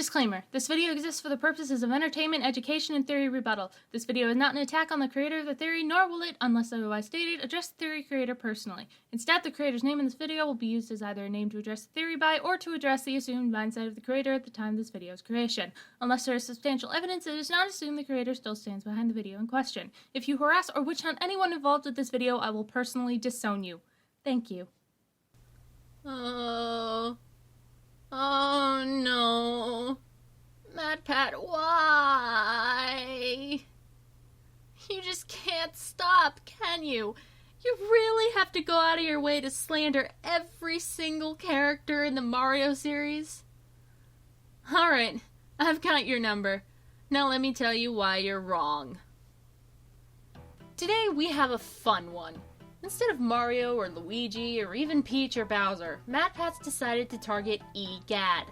Disclaimer. This video exists for the purposes of entertainment, education, and theory rebuttal. This video is not an attack on the creator of the theory, nor will it, unless otherwise stated, address the theory creator personally. Instead, the creator's name in this video will be used as either a name to address the theory by, or to address the assumed mindset of the creator at the time of this video's creation. Unless there is substantial evidence, it is not assumed the creator still stands behind the video in question. If you harass or witch hunt anyone involved with this video, I will personally disown you. Thank you. Oh no. MatPat, why? You just can't stop, can you? You really have to go out of your way to slander every single character in the Mario series? Alright, I've got your number. Now let me tell you why you're wrong. Today we have a fun one. Instead of Mario or Luigi or even Peach or Bowser, MatPat's decided to target Gadd.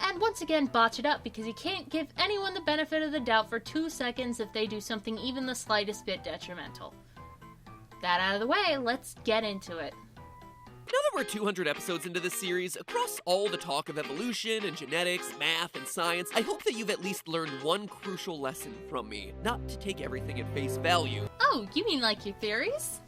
And once again botch it up because he can't give anyone the benefit of the doubt for 2 seconds if they do something even the slightest bit detrimental. That out of the way, let's get into it. Now that we're 200 episodes into this series, across all the talk of evolution and genetics, math, and science, I hope that you've at least learned one crucial lesson from me. Not to take everything at face value. Oh, you mean like your theories?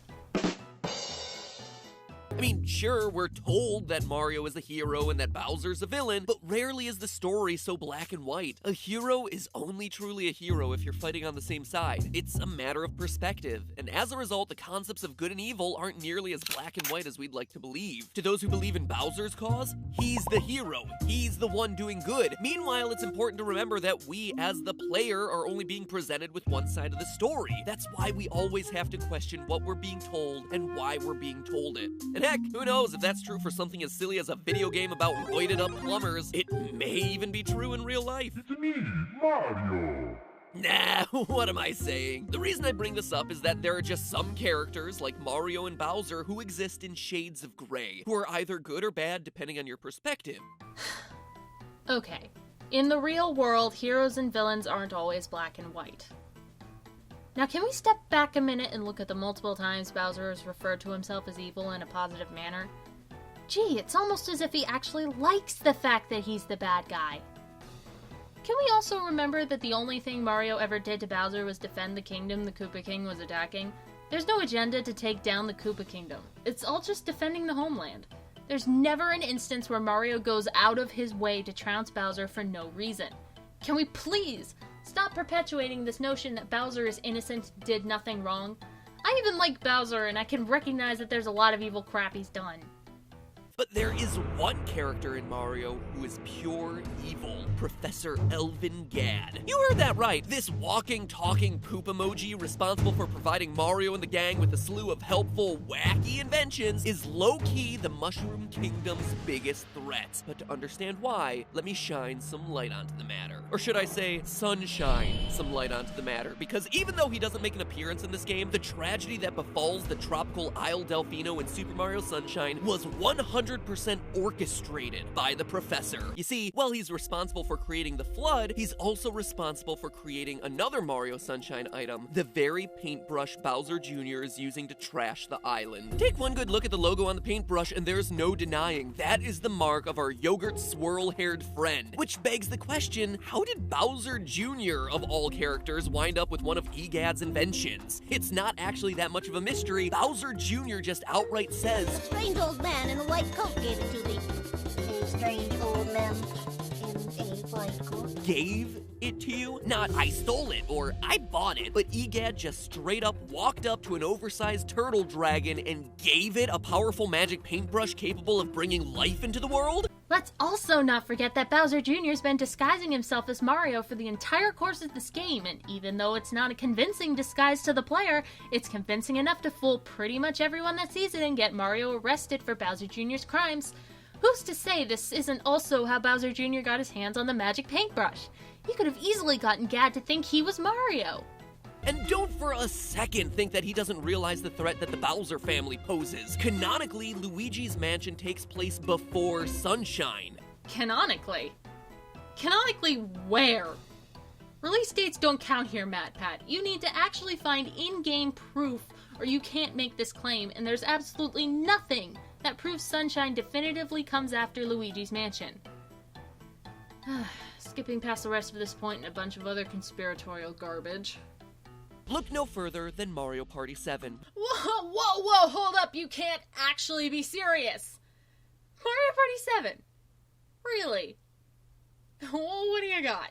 I mean, sure, we're told that Mario is a hero and that Bowser's a villain, but rarely is the story so black and white. A hero is only truly a hero if you're fighting on the same side. It's a matter of perspective, and as a result, the concepts of good and evil aren't nearly as black and white as we'd like to believe. To those who believe in Bowser's cause, he's the hero. He's the one doing good. Meanwhile, it's important to remember that we, as the player, are only being presented with one side of the story. That's why we always have to question what we're being told and why we're being told it. And heck, who knows if that's true for something as silly as a video game about roided up plumbers. It may even be true in real life. It's me, Mario. Nah, what am I saying? The reason I bring this up is that there are just some characters, like Mario and Bowser, who exist in shades of gray, who are either good or bad depending on your perspective. Okay. In the real world, heroes and villains aren't always black and white. Now can we step back a minute and look at the multiple times Bowser has referred to himself as evil in a positive manner? Gee, it's almost as if he actually likes the fact that he's the bad guy. Can we also remember that the only thing Mario ever did to Bowser was defend the kingdom the Koopa King was attacking? There's no agenda to take down the Koopa Kingdom. It's all just defending the homeland. There's never an instance where Mario goes out of his way to trounce Bowser for no reason. Can we please stop perpetuating this notion that Bowser is innocent, did nothing wrong? I even like Bowser, and I can recognize that there's a lot of evil crap he's done. But there is one character in Mario who is pure evil, Professor Elvin Gadd. You heard that right. This walking, talking poop emoji responsible for providing Mario and the gang with a slew of helpful, wacky inventions is low-key the Mushroom Kingdom's biggest threat. But to understand why, let me shine some light onto the matter. Or should I say, sunshine some light onto the matter. Because even though he doesn't make an appearance in this game, the tragedy that befalls the tropical Isle Delfino in Super Mario Sunshine was 100% orchestrated by the professor. You see, while he's responsible for creating the flood, he's also responsible for creating another Mario Sunshine item, the very paintbrush Bowser Jr. is using to trash the island. Take one good look at the logo on the paintbrush and there's no denying that is the mark of our yogurt swirl-haired friend. Which begs the question, how did Bowser Jr. of all characters wind up with one of Gadd's inventions? It's not actually that much of a mystery. Bowser Jr. just outright says, "A strange old man in a white coat gave it to thee." A strange old man in a white coat. Gave it to you? Not I stole it or I bought it, but Gadd just straight up walked up to an oversized turtle dragon and gave it a powerful magic paintbrush capable of bringing life into the world? Let's also not forget that Bowser Jr.'s been disguising himself as Mario for the entire course of this game, and even though it's not a convincing disguise to the player, it's convincing enough to fool pretty much everyone that sees it and get Mario arrested for Bowser Jr.'s crimes. Who's to say this isn't also how Bowser Jr. got his hands on the magic paintbrush? He could have easily gotten Gadd to think he was Mario. And don't for a second think that he doesn't realize the threat that the Bowser family poses. Canonically, Luigi's mansion takes place before Sunshine. Canonically? Canonically where? Release dates don't count here, MatPat. You need to actually find in-game proof or you can't make this claim, and there's absolutely nothing that proves Sunshine definitively comes after Luigi's mansion. Skipping past the rest of this point and a bunch of other conspiratorial garbage. Look no further than Mario Party 7. Whoa, hold up, you can't actually be serious! Mario Party 7? Really? What do you got?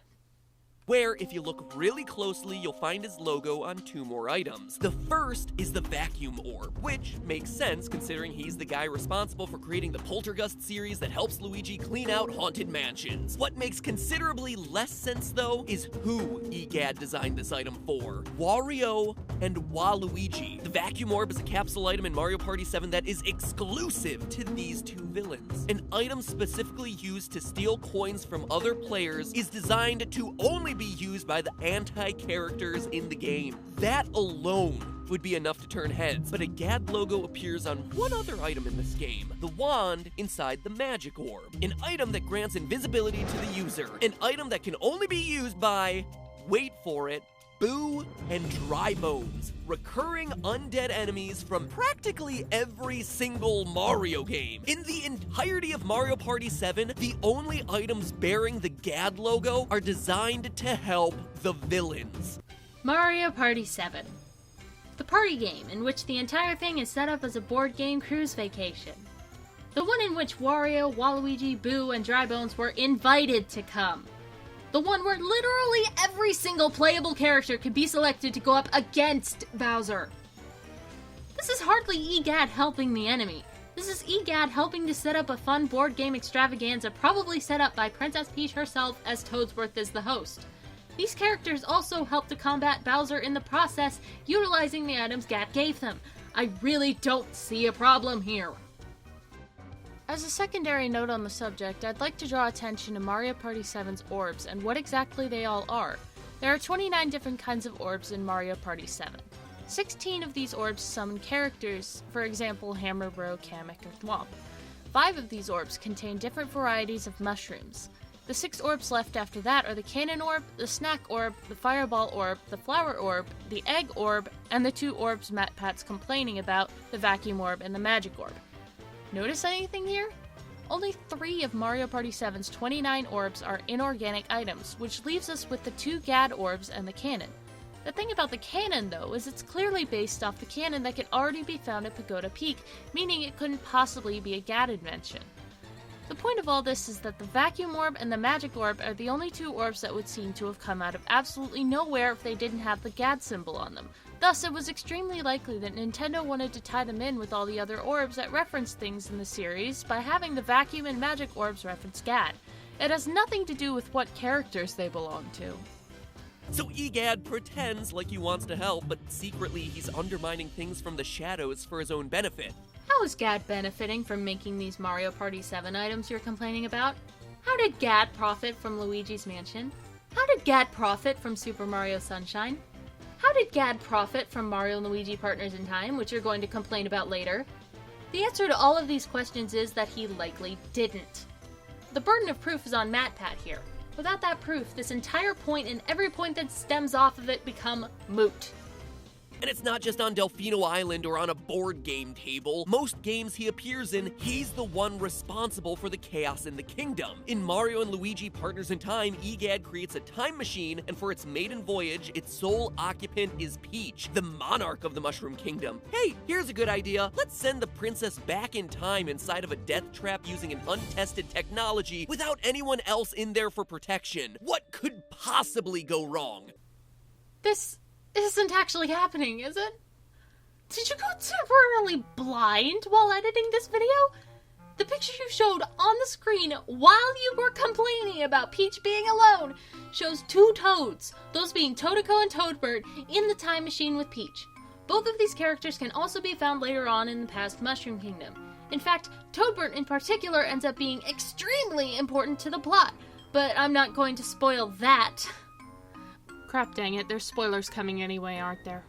Where, if you look really closely, you'll find his logo on 2 more items. The first is the vacuum orb, which makes sense considering he's the guy responsible for creating the Poltergust series that helps Luigi clean out haunted mansions. What makes considerably less sense, though, is who Gadd designed this item for. Wario and Waluigi. The vacuum orb is a capsule item in Mario Party 7 that is exclusive to these 2 villains. An item specifically used to steal coins from other players is designed to only be used by the anti-characters in the game. That alone would be enough to turn heads, but a Gadd logo appears on one other item in this game, the wand inside the magic orb. An item that grants invisibility to the user. An item that can only be used by, wait for it, Boo and Dry Bones, recurring undead enemies from practically every single Mario game. In the entirety of Mario Party 7, the only items bearing the Gadd logo are designed to help the villains. Mario Party 7. The party game in which the entire thing is set up as a board game cruise vacation. The one in which Wario, Waluigi, Boo, and Dry Bones were invited to come. The one where literally every single playable character could be selected to go up against Bowser. This is hardly Gadd helping the enemy. This is Gadd helping to set up a fun board game extravaganza probably set up by Princess Peach herself as Toadsworth is the host. These characters also help to combat Bowser in the process, utilizing the items Gadd gave them. I really don't see a problem here. As a secondary note on the subject, I'd like to draw attention to Mario Party 7's orbs and what exactly they all are. There are 29 different kinds of orbs in Mario Party 7. 16 of these orbs summon characters, for example Hammer Bro, Kamek, or Thwomp. 5 of these orbs contain different varieties of mushrooms. The 6 orbs left after that are the Cannon Orb, the Snack Orb, the Fireball Orb, the Flower Orb, the Egg Orb, and the 2 orbs MatPat's complaining about, the Vacuum Orb and the Magic Orb. Notice anything here? Only 3 of Mario Party 7's 29 orbs are inorganic items, which leaves us with the 2 Gadd orbs and the cannon. The thing about the cannon, though, is it's clearly based off the cannon that could already be found at Pagoda Peak, meaning it couldn't possibly be a Gadd invention. The point of all this is that the Vacuum Orb and the Magic Orb are the only 2 orbs that would seem to have come out of absolutely nowhere if they didn't have the Gadd symbol on them. Thus, it was extremely likely that Nintendo wanted to tie them in with all the other orbs that reference things in the series by having the Vacuum and Magic orbs reference Gadd. It has nothing to do with what characters they belong to. So Gadd pretends like he wants to help, but secretly he's undermining things from the shadows for his own benefit. How is Gadd benefiting from making these Mario Party 7 items you're complaining about? How did Gadd profit from Luigi's Mansion? How did Gadd profit from Super Mario Sunshine? How did Gadd profit from Mario and Luigi Partners in Time, which you're going to complain about later? The answer to all of these questions is that he likely didn't. The burden of proof is on MatPat here. Without that proof, this entire point and every point that stems off of it become moot. And it's not just on Delfino Island or on a board game table. Most games he appears in, he's the one responsible for the chaos in the kingdom. In Mario and Luigi Partners in Time, Gadd creates a time machine, and for its maiden voyage, its sole occupant is Peach, the monarch of the Mushroom Kingdom. Hey, here's a good idea. Let's send the princess back in time inside of a death trap using an untested technology without anyone else in there for protection. What could possibly go wrong? This isn't actually happening, is it? Did you go temporarily blind while editing this video? The picture you showed on the screen while you were complaining about Peach being alone shows 2 Toads, those being Toadiko and Toadbird, in the time machine with Peach. Both of these characters can also be found later on in the past Mushroom Kingdom. In fact, Toadbird in particular ends up being extremely important to the plot, but I'm not going to spoil that. Crap dang it, there's spoilers coming anyway, aren't there?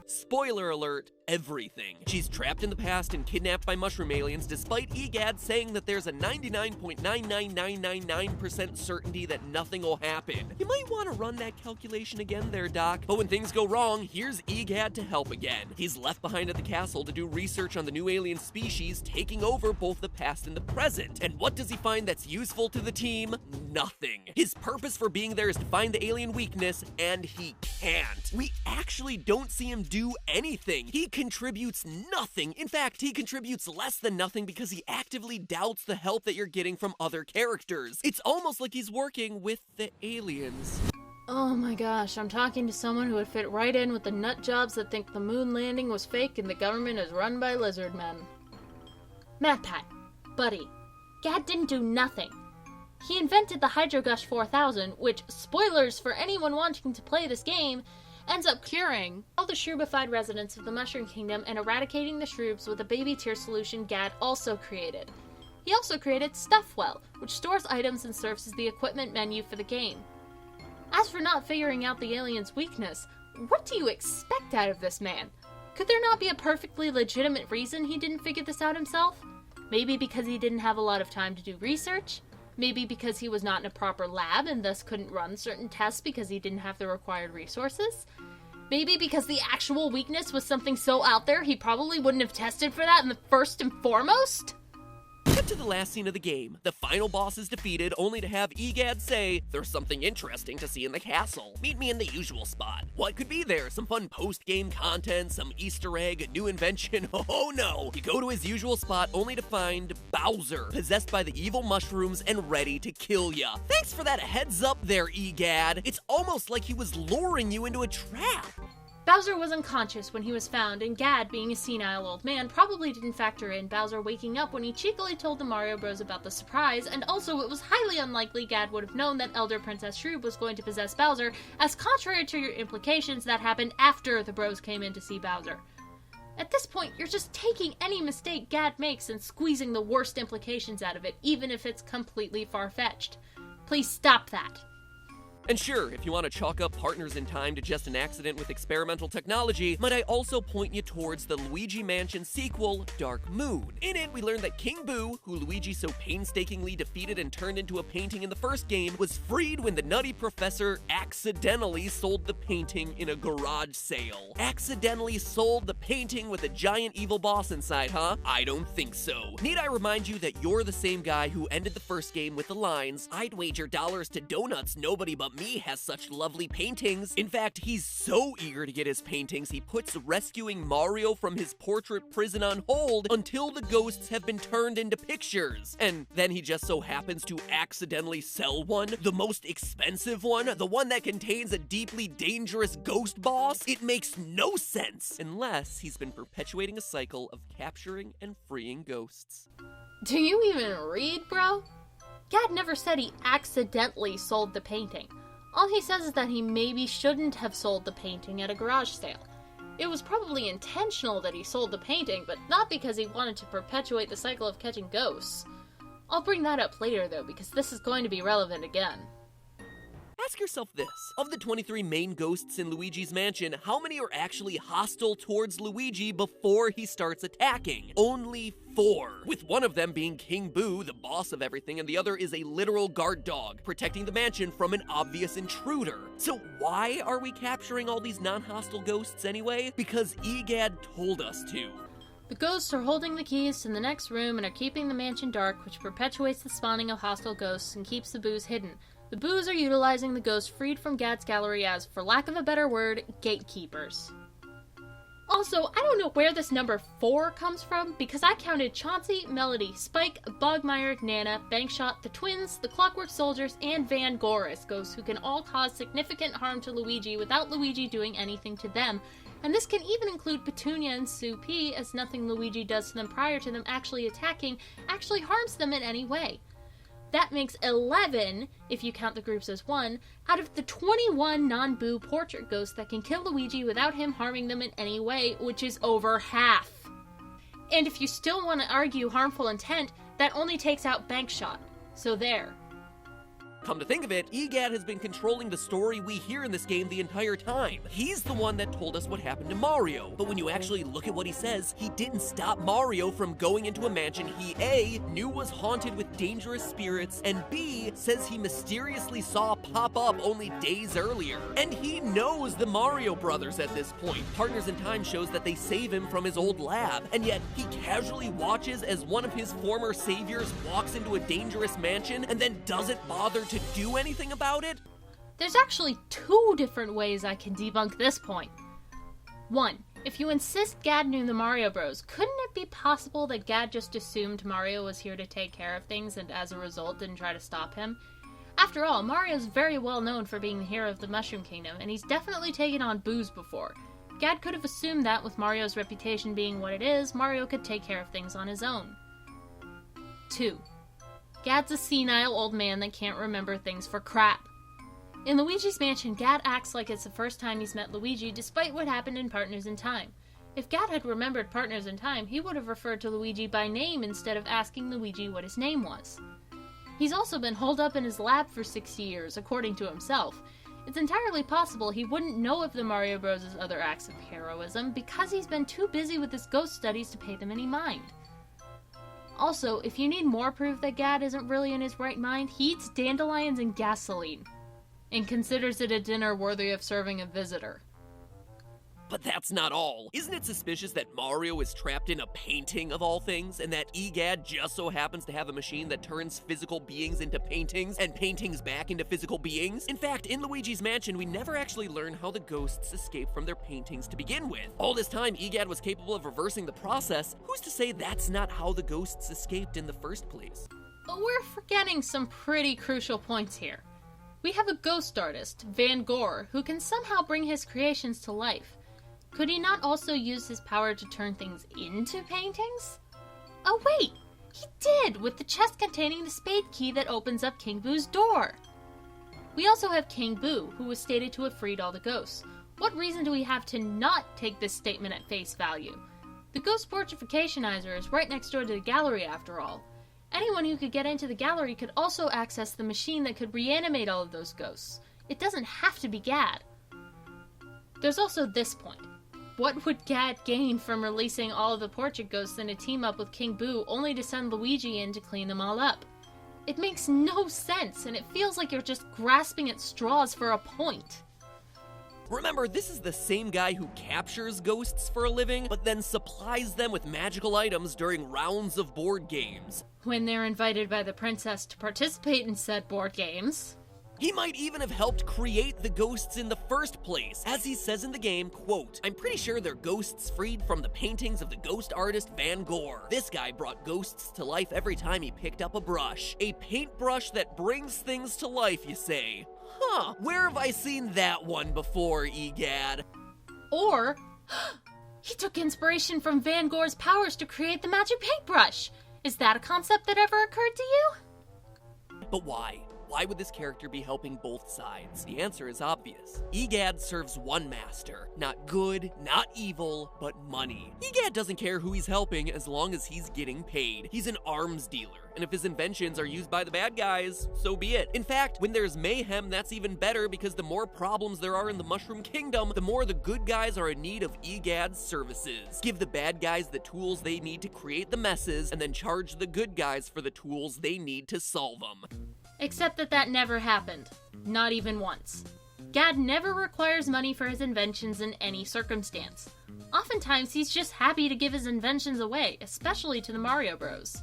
Spoiler alert, everything. She's trapped in the past and kidnapped by mushroom aliens, despite Gadd saying that there's a 99.99999% certainty that nothing will happen. You might want to run that calculation again there, Doc. But when things go wrong, here's Gadd to help again. He's left behind at the castle to do research on the new alien species, taking over both the past and the present. And what does he find that's useful to the team? Nothing. His purpose for being there is to find the alien weakness, and he can't. We actually don't see him do anything. He contributes nothing. In fact, he contributes less than nothing because he actively doubts the help that you're getting from other characters. It's almost like he's working with the aliens. Oh my gosh, I'm talking to someone who would fit right in with the nut jobs that think the moon landing was fake and the government is run by lizard men. MatPat, buddy, Gadd didn't do nothing. He invented the Hydrogush 4000, which, spoilers for anyone wanting to play this game, ends up curing all the shroobified residents of the Mushroom Kingdom and eradicating the shroobs with a baby tear solution Gadd also created. He also created Stuffwell, which stores items and serves as the equipment menu for the game. As for not figuring out the alien's weakness, what do you expect out of this man? Could there not be a perfectly legitimate reason he didn't figure this out himself? Maybe because he didn't have a lot of time to do research? Maybe because he was not in a proper lab and thus couldn't run certain tests because he didn't have the required resources? Maybe because the actual weakness was something so out there he probably wouldn't have tested for that in the first and foremost? Cut to the last scene of the game. The final boss is defeated, only to have Gadd say, "There's something interesting to see in the castle. Meet me in the usual spot." What could be there? Some fun post-game content, some Easter egg, a new invention? Oh no! You go to his usual spot only to find Bowser, possessed by the evil mushrooms and ready to kill ya. Thanks for that heads up there, Gadd. It's almost like he was luring you into a trap. Bowser was unconscious when he was found, and Gadd, being a senile old man, probably didn't factor in Bowser waking up when he cheekily told the Mario Bros about the surprise, and also it was highly unlikely Gadd would have known that Elder Princess Shroob was going to possess Bowser, as contrary to your implications, that happened after the Bros came in to see Bowser. At this point, you're just taking any mistake Gadd makes and squeezing the worst implications out of it, even if it's completely far-fetched. Please stop that. And sure, if you want to chalk up Partners in Time to just an accident with experimental technology, might I also point you towards the Luigi Mansion sequel, Dark Moon. In it, we learned that King Boo, who Luigi so painstakingly defeated and turned into a painting in the first game, was freed when the Nutty Professor accidentally sold the painting in a garage sale. Accidentally sold the painting with a giant evil boss inside, huh? I don't think so. Need I remind you that you're the same guy who ended the first game with the lines, "I'd wager dollars to donuts nobody but me has such lovely paintings." In fact, he's so eager to get his paintings, he puts rescuing Mario from his portrait prison on hold until the ghosts have been turned into pictures. And then he just so happens to accidentally sell one, the most expensive one, the one that contains a deeply dangerous ghost boss. It makes no sense, unless he's been perpetuating a cycle of capturing and freeing ghosts. Do you even read, bro? Gadd never said he accidentally sold the painting. All he says is that he maybe shouldn't have sold the painting at a garage sale. It was probably intentional that he sold the painting, but not because he wanted to perpetuate the cycle of catching ghosts. I'll bring that up later, though, because this is going to be relevant again. Ask yourself this. Of the 23 main ghosts in Luigi's Mansion, how many are actually hostile towards Luigi before he starts attacking? Only 4. With one of them being King Boo, the boss of everything, and the other is a literal guard dog, protecting the mansion from an obvious intruder. So why are we capturing all these non-hostile ghosts anyway? Because Gadd told us to. The ghosts are holding the keys to the next room and are keeping the mansion dark, which perpetuates the spawning of hostile ghosts and keeps the boos hidden. The boos are utilizing the ghosts freed from Gadd's gallery as, for lack of a better word, gatekeepers. Also, I don't know where this number 4 comes from, because I counted Chauncey, Melody, Spike, Bogmire, Nana, Bankshot, the Twins, the Clockwork Soldiers, and Van Gogh as ghosts who can all cause significant harm to Luigi without Luigi doing anything to them. And this can even include Petunia and Sue P, as nothing Luigi does to them prior to them actually attacking actually harms them in any way. That makes 11, if you count the groups as one, out of the 21 non-Boo portrait ghosts that can kill Luigi without him harming them in any way, which is over half. And if you still want to argue harmful intent, that only takes out Bankshot. So there. Come to think of it, Egad has been controlling the story we hear in this game the entire time. He's the one that told us what happened to Mario, but when you actually look at what he says, he didn't stop Mario from going into a mansion he A, knew was haunted with dangerous spirits, and B, says he mysteriously saw pop up only days earlier. And he knows the Mario brothers at this point. Partners in Time shows that they save him from his old lab, and yet he casually watches as one of his former saviors walks into a dangerous mansion and then doesn't bother to do anything about it? There's actually 2 different ways I can debunk this point. 1. If you insist Gadd knew the Mario Bros, couldn't it be possible that Gadd just assumed Mario was here to take care of things and as a result didn't try to stop him? After all, Mario's very well known for being the hero of the Mushroom Kingdom, and he's definitely taken on Boos before. Gadd could have assumed that with Mario's reputation being what it is, Mario could take care of things on his own. 2. Gadd's a senile old man that can't remember things for crap. In Luigi's Mansion, Gadd acts like it's the first time he's met Luigi, despite what happened in Partners in Time. If Gadd had remembered Partners in Time, he would have referred to Luigi by name instead of asking Luigi what his name was. He's also been holed up in his lab for 60 years, according to himself. It's entirely possible he wouldn't know of the Mario Bros' other acts of heroism because he's been too busy with his ghost studies to pay them any mind. Also, if you need more proof that Gadd isn't really in his right mind, he eats dandelions and gasoline, and considers it a dinner worthy of serving a visitor. But that's not all. Isn't it suspicious that Mario is trapped in a painting of all things, and that Egad just so happens to have a machine that turns physical beings into paintings, and paintings back into physical beings? In fact, in Luigi's Mansion, we never actually learn how the ghosts escape from their paintings to begin with. All this time, Egad was capable of reversing the process. Who's to say that's not how the ghosts escaped in the first place? But we're forgetting some pretty crucial points here. We have a ghost artist, Van Gogh, who can somehow bring his creations to life. Could he not also use his power to turn things into paintings? Oh wait, he did, with the chest containing the spade key that opens up King Boo's door. We also have King Boo, who was stated to have freed all the ghosts. What reason do we have to not take this statement at face value? The ghost portrificationizer is right next door to the gallery after all. Anyone who could get into the gallery could also access the machine that could reanimate all of those ghosts. It doesn't have to be Gadd. There's also this point. What would Gadd gain from releasing all of the portrait ghosts in a team-up with King Boo only to send Luigi in to clean them all up? It makes no sense, and it feels like you're just grasping at straws for a point. Remember, this is the same guy who captures ghosts for a living, but then supplies them with magical items during rounds of board games. When they're invited by the princess to participate in said board games. He might even have helped create the ghosts in the first place. As he says in the game, quote, "I'm pretty sure they're ghosts freed from the paintings of the ghost artist Van Gogh. This guy brought ghosts to life every time he picked up a brush. A paintbrush that brings things to life, you say? Huh, where have I seen that one before, Egad?" Or, he took inspiration from Van Gogh's powers to create the magic paintbrush. Is that a concept that ever occurred to you? But why? Why would this character be helping both sides? The answer is obvious. Egad serves one master. Not good, not evil, but money. Egad doesn't care who he's helping as long as he's getting paid. He's an arms dealer, and if his inventions are used by the bad guys, so be it. In fact, when there's mayhem, that's even better because the more problems there are in the Mushroom Kingdom, the more the good guys are in need of Egad's services. Give the bad guys the tools they need to create the messes, and then charge the good guys for the tools they need to solve them. Except that never happened. Not even once. Gadd never requires money for his inventions in any circumstance. Oftentimes, he's just happy to give his inventions away, especially to the Mario Bros.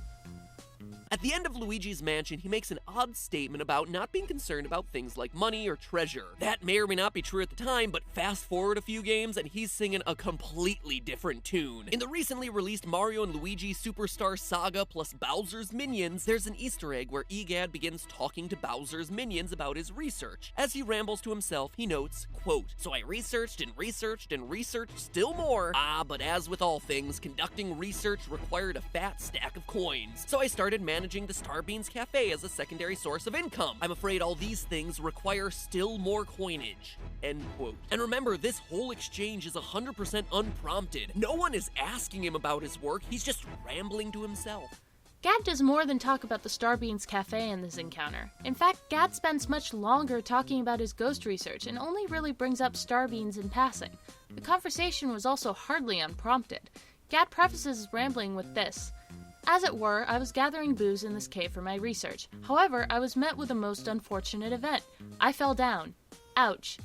At the end of Luigi's Mansion, he makes an odd statement about not being concerned about things like money or treasure. That may or may not be true at the time, but fast forward a few games and he's singing a completely different tune. In the recently released Mario and Luigi Superstar Saga plus Bowser's Minions, there's an Easter egg where Egad begins talking to Bowser's minions about his research. As he rambles to himself, he notes, quote, "So I researched and researched and researched still more. But as with all things, conducting research required a fat stack of coins. So I started managing the Starbeans Cafe as a secondary source of income. I'm afraid all these things require still more coinage." End quote. And remember, this whole exchange is 100% unprompted. No one is asking him about his work, he's just rambling to himself. Gadd does more than talk about the Starbeans Cafe in this encounter. In fact, Gadd spends much longer talking about his ghost research and only really brings up Starbeans in passing. The conversation was also hardly unprompted. Gadd prefaces his rambling with this: "As it were, I was gathering booze in this cave for my research. However, I was met with a most unfortunate event. I fell down. Ouch.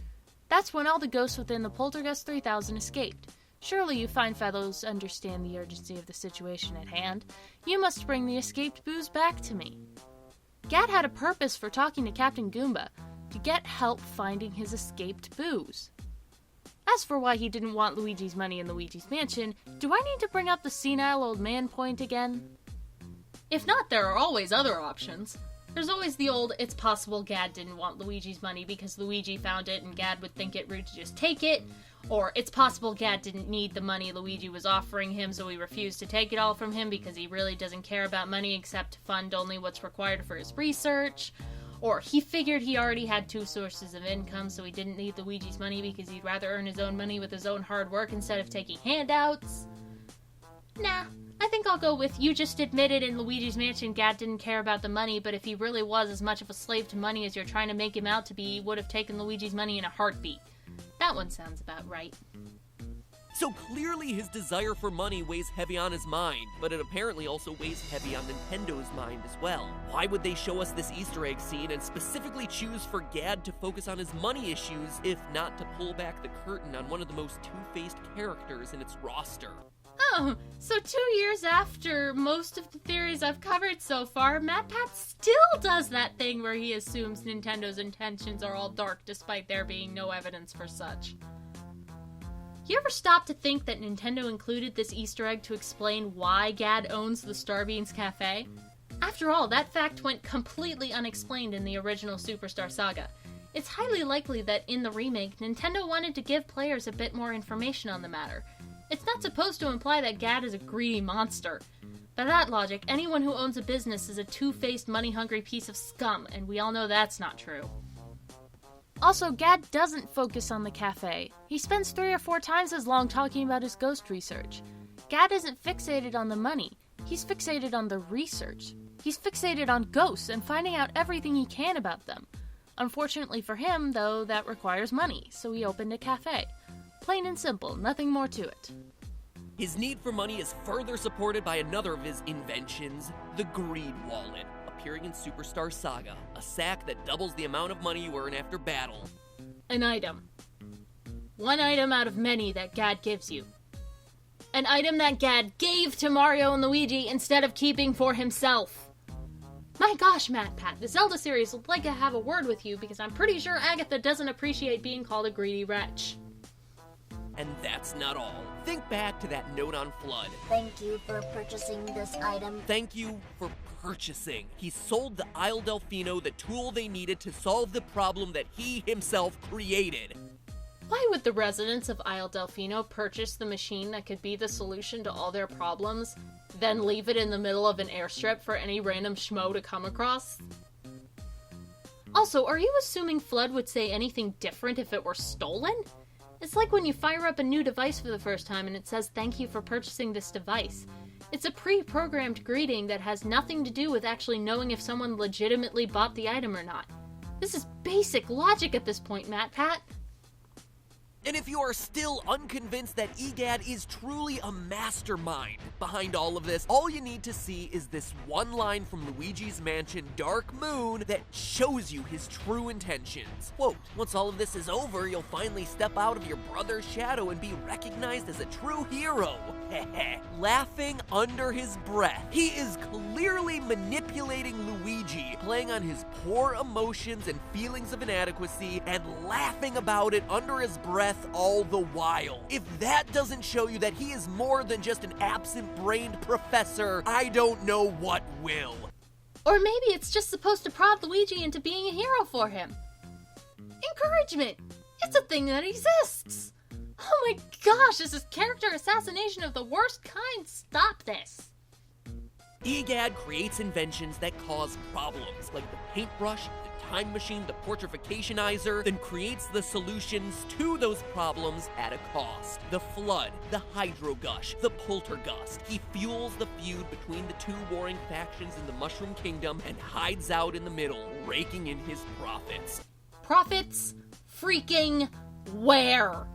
That's when all the ghosts within the Poltergeist 3000 escaped. Surely you fine fellows understand the urgency of the situation at hand. You must bring the escaped booze back to me." Gadd had a purpose for talking to Captain Goomba, to get help finding his escaped booze. As for why he didn't want Luigi's money in Luigi's mansion, do I need to bring up the senile old man point again? If not, there are always other options. There's always the old, it's possible Gadd didn't want Luigi's money because Luigi found it and Gadd would think it rude to just take it, or it's possible Gadd didn't need the money Luigi was offering him, so he refused to take it all from him because he really doesn't care about money except to fund only what's required for his research, or he figured he already had 2 sources of income, so he didn't need Luigi's money because he'd rather earn his own money with his own hard work instead of taking handouts. Nah, I think I'll go with you just admitted in Luigi's Mansion Gadd didn't care about the money, but if he really was as much of a slave to money as you're trying to make him out to be, he would have taken Luigi's money in a heartbeat. That one sounds about right. So clearly his desire for money weighs heavy on his mind, but it apparently also weighs heavy on Nintendo's mind as well. Why would they show us this Easter egg scene and specifically choose for Gadd to focus on his money issues, if not to pull back the curtain on one of the most two-faced characters in its roster? Oh, so 2 years after most of the theories I've covered so far, MatPat still does that thing where he assumes Nintendo's intentions are all dark despite there being no evidence for such. You ever stop to think that Nintendo included this Easter egg to explain why Gadd owns the Starbeans Cafe? After all, that fact went completely unexplained in the original Superstar Saga. It's highly likely that in the remake, Nintendo wanted to give players a bit more information on the matter. It's not supposed to imply that Gadd is a greedy monster. By that logic, anyone who owns a business is a two-faced, money-hungry piece of scum, and we all know that's not true. Also, Gadd doesn't focus on the cafe. He spends 3 or 4 times as long talking about his ghost research. Gadd isn't fixated on the money. He's fixated on the research. He's fixated on ghosts and finding out everything he can about them. Unfortunately for him, though, that requires money, so he opened a cafe. Plain and simple, nothing more to it. His need for money is further supported by another of his inventions, the Greed Wallet, appearing in Superstar Saga, a sack that doubles the amount of money you earn after battle. An item. One item out of many that Gadd gives you. An item that Gadd gave to Mario and Luigi instead of keeping for himself. My gosh, MatPat, the Zelda series would like to have a word with you because I'm pretty sure Agatha doesn't appreciate being called a greedy wretch. And that's not all. Think back to that note on Flood. Thank you for purchasing this item. Thank you for purchasing. He sold the Isle Delfino the tool they needed to solve the problem that he himself created. Why would the residents of Isle Delfino purchase the machine that could be the solution to all their problems, then leave it in the middle of an airstrip for any random schmo to come across? Also, are you assuming Flood would say anything different if it were stolen? It's like when you fire up a new device for the first time and it says, "Thank you for purchasing this device." It's a pre-programmed greeting that has nothing to do with actually knowing if someone legitimately bought the item or not. This is basic logic at this point, MatPat. And if you are still unconvinced that Egad is truly a mastermind behind all of this, all you need to see is this one line from Luigi's Mansion Dark Moon that shows you his true intentions. Quote, "Once all of this is over, you'll finally step out of your brother's shadow and be recognized as a true hero." Heh, laughing under his breath. He is clearly manipulating Luigi, playing on his poor emotions and feelings of inadequacy, and laughing about it under his breath all the while. If that doesn't show you that he is more than just an absent-brained professor, I don't know what will. Or maybe it's just supposed to prod Luigi into being a hero for him. Encouragement! It's a thing that exists! Oh my gosh, this is character assassination of the worst kind! Stop this! Egad creates inventions that cause problems, like the paintbrush, the time machine, the portrificationizer, then creates the solutions to those problems at a cost. The flood, the hydrogush, the poltergust. He fuels the feud between the two warring factions in the Mushroom Kingdom and hides out in the middle, raking in his profits. Profits? Freaking where?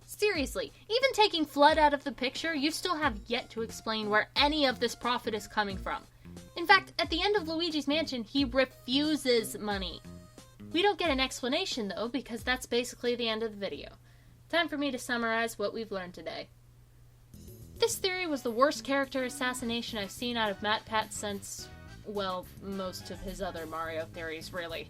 Seriously, even taking Flood out of the picture, you still have yet to explain where any of this profit is coming from. In fact, at the end of Luigi's Mansion, he refuses money. We don't get an explanation, though, because that's basically the end of the video. Time for me to summarize what we've learned today. This theory was the worst character assassination I've seen out of MatPat since, well, most of his other Mario theories, really.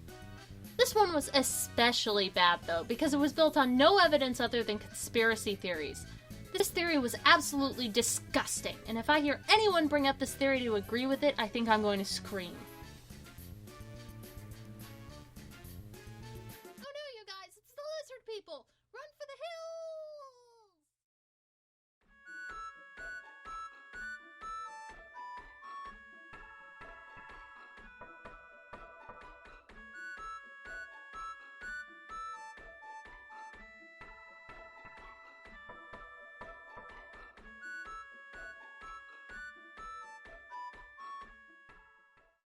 This one was especially bad, though, because it was built on no evidence other than conspiracy theories. This theory was absolutely disgusting, and if I hear anyone bring up this theory to agree with it, I think I'm going to scream.